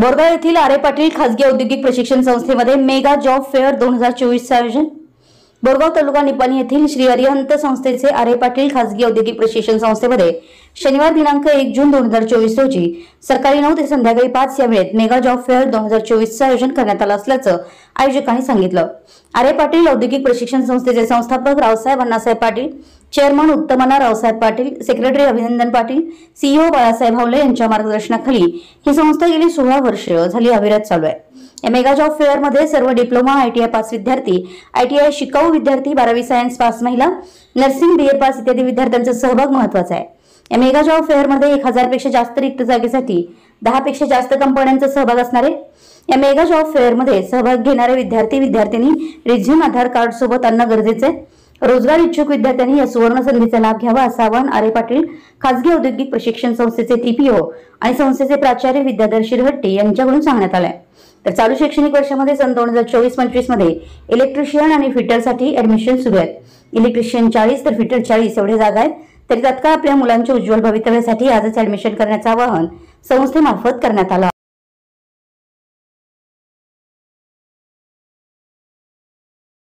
बोरगाव येथील आरे पाटील खासगी औद्योगिक प्रशिक्षण संस्थेमध्ये मेगा जॉब फेअर 2024 आयोजन। बोरगाव तालुका निपाणी येथील श्री अरिहंत संस्थेचे आरे पाटील खासगी औद्योगिक प्रशिक्षण संस्थेमध्ये शनिवार दिनांक 1 जून 2024 रोजी सकाळी 9 ते संध्याकाळी 5 या वेळेत मेगा जॉब फेअर 2024 आयोजन करण्यात आलं असल्याचं आयोजकांनी सांगितलं। आरे पाटील औद्योगिक प्रशिक्षण संस्थेचे संस्थापक रावसाहेब अण्णासाहेब पाटील, चेअरमन उत्तमना रावसाहेब पाटील, सेक्रेटरी अभिनंदन पाटील, सीईओ बाळासाहेब हावले यांच्या मार्गदर्शनाखाली ही संस्था गेली 16 वर्ष झाली अविरत चालू आहे। या मेगा जॉब फेअर मध्ये सर्व डिप्लोमा, आयटीआय पास विद्यार्थी, आयटीआय शिकाऊ विद्यार्थी, 12वी सायन्स पास महिला, नर्सिंग बीए पास इत्यादी विद्यार्थ्यांचा सहभाग महत्त्वाचा आहे। या मेगा जॉब फेअर मध्ये 1000 पेक्षा जास्त रिक्त जागेसाठी 10 पेक्षा जास्त कंपन्यांचा सहभाग असणार आहे। या मेगा जॉब फेअर मध्ये सहभाग घेणारे विद्यार्थी-विद्यार्थिनी रिझ्यूम, आधार कार्ड सोबत आणणं गरजेचं आहे। रोजगार इच्छुक विद्यार्थ्यांनी या सुवर्ण संधीचा लाभ घ्यावा असं आवाहन आरे पाटील खासगी औद्योगिक प्रशिक्षण संस्थेचे टीपीओ आणि संस्थेचे प्राचार्य विद्याधर शिरहट्टी यांच्याकडून सांगण्यात आलंय। तर चालू शैक्षणिक वर्षामध्ये सन 2024-25 मध्ये इलेक्ट्रिशियन आणि फिटरसाठी ऍडमिशन सुरू आहेत। इलेक्ट्रिशियन 40 तर फिटर 40 एवढे जागा आहेत। तरी तात्काळ आपल्या मुलांच्या उज्ज्वल भवितव्यासाठी आजच ऍडमिशन करण्याचं आवाहन संस्थेमार्फत करण्यात आलं आहे।